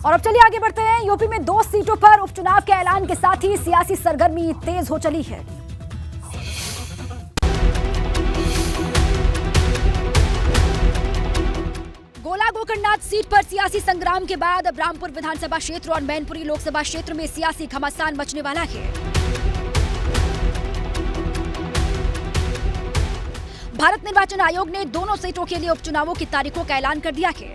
और अब चलिए आगे बढ़ते हैं। यूपी में 2 सीटों पर उपचुनाव के ऐलान के साथ ही सियासी सरगर्मी तेज हो चली है। गोला गोकर्णनाथ सीट पर सियासी संग्राम के बाद अब रामपुर विधानसभा क्षेत्र और मैनपुरी लोकसभा क्षेत्र में सियासी घमासान मचने वाला है। भारत निर्वाचन आयोग ने दोनों सीटों के लिए उपचुनावों की तारीखों का ऐलान कर दिया है।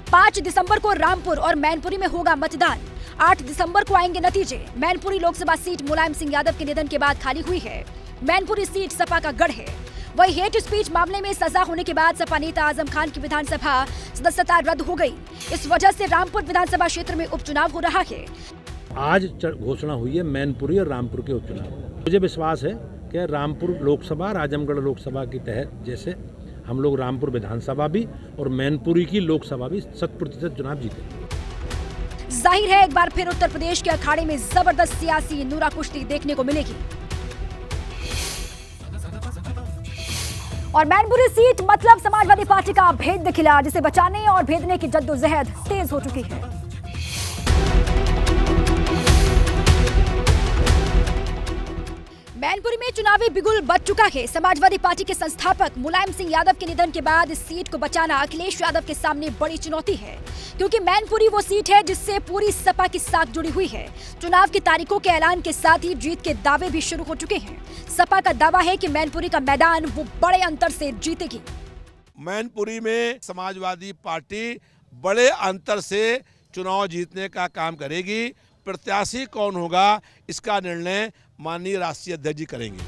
5 दिसंबर को रामपुर और मैनपुरी में होगा मतदान। 8 दिसंबर को आएंगे नतीजे। मैनपुरी लोकसभा सीट मुलायम सिंह यादव के निधन के बाद खाली हुई है। मैनपुरी सीट सपा का गढ़ है। वही हेट स्पीच मामले में सजा होने के बाद सपा नेता आजम खान की विधानसभा सदस्यता रद्द हो गई। इस वजह से रामपुर विधानसभा क्षेत्र में उपचुनाव हो रहा है। आज घोषणा हुई है मैनपुरी और रामपुर के उपचुनाव। मुझे विश्वास है कि रामपुर लोकसभा और आजमगढ़ लोकसभा के तहत जैसे हम लोग रामपुर विधानसभा भी और मैनपुरी की लोकसभा भी 100% चुनाव जीतेंगे। जाहिर है एक बार फिर उत्तर प्रदेश के अखाड़े में जबरदस्त सियासी नूरा कुश्ती देखने को मिलेगी। और मैनपुरी सीट मतलब समाजवादी पार्टी का भेद खिला, जिसे बचाने और भेदने की जद्दोजहद तेज हो चुकी है। मैनपुरी में चुनावी बिगुल बच चुका है। समाजवादी पार्टी के संस्थापक मुलायम सिंह यादव के निधन के बाद इस सीट को बचाना अखिलेश यादव के सामने बड़ी चुनौती है, क्योंकि मैनपुरी वो सीट है जिससे पूरी सपा की साख जुड़ी हुई है। चुनाव की तारीखों के ऐलान के साथ ही जीत के दावे भी शुरू हो चुके हैं। सपा का दावा है कि मैनपुरी का मैदान वो बड़े अंतर से जीतेगी। मैनपुरी में समाजवादी पार्टी बड़े अंतर से चुनाव जीतने का काम करेगी। प्रत्याशी कौन होगा इसका निर्णय माननीय राष्ट्रीय अध्यक्ष जी करेंगे।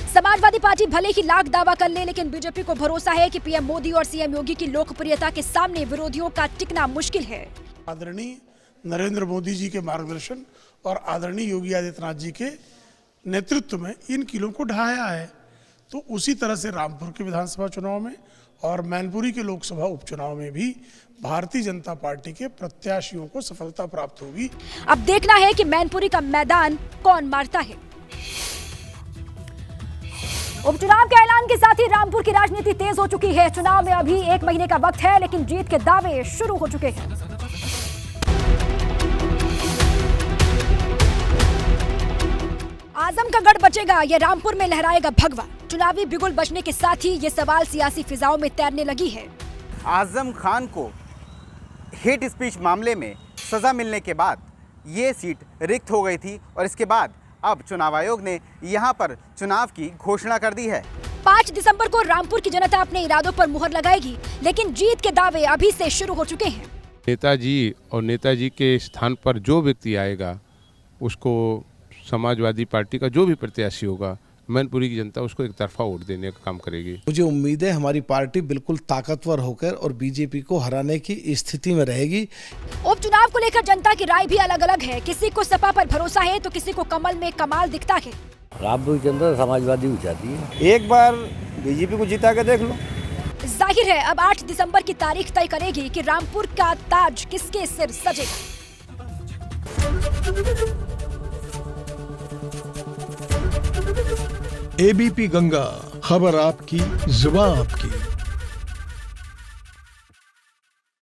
समाजवादी पार्टी भले ही लाख दावा कर ले, लेकिन बीजेपी को भरोसा है कि पीएम मोदी और सीएम योगी की लोकप्रियता के सामने विरोधियों का टिकना मुश्किल है। आदरणीय नरेंद्र मोदी जी के मार्गदर्शन और आदरणीय योगी आदित्यनाथ जी के नेतृत्व में इन किलों को ढहाया है। तो उसी तरह से रामपुर के विधानसभा चुनाव में और मैनपुरी के लोकसभा उपचुनाव में भी भारतीय जनता पार्टी के प्रत्याशियों को सफलता प्राप्त होगी। अब देखना है कि मैनपुरी का मैदान कौन मारता है। उपचुनाव के ऐलान के साथ ही रामपुर की राजनीति तेज हो चुकी है। चुनाव में अभी 1 महीने का वक्त है, लेकिन जीत के दावे शुरू हो चुके हैं। आजम का गढ़ बचेगा या रामपुर में लहराएगा भगवा? चुनावी बिगुल बचने के साथ ही ये सवाल सियासी फिजाओं में तैरने लगी है। आजम खान को हेट स्पीच मामले में सजा मिलने के बाद ये सीट रिक्त हो गई थी और इसके बाद अब चुनाव आयोग ने यहां पर चुनाव की घोषणा कर दी है। 5 दिसंबर को रामपुर की जनता अपने इरादों पर मुहर लगाएगी, लेकिन जीत के दावे अभी से शुरू हो चुके हैं। नेताजी और नेताजी के स्थान पर जो व्यक्ति आएगा उसको समाजवादी पार्टी का जो भी प्रत्याशी होगा, मैनपुरी की जनता उसको एक तरफा वोट देने का काम करेगी। मुझे उम्मीद है हमारी पार्टी बिल्कुल ताकतवर होकर और बीजेपी को हराने की स्थिति में रहेगी। उपचुनाव को लेकर जनता की राय भी अलग अलग है। किसी को सपा पर भरोसा है तो किसी को कमल में कमाल दिखता है। रामपुर की जनता समाजवादी हो जाती है। एक बार बीजेपी को जिता के देख लो। जाहिर है अब 8 दिसंबर की तारीख तय करेगी कि रामपुर का ताज किसके सिर सजेगा। एबीपी गंगा, खबर आपकी, जुबान आपकी।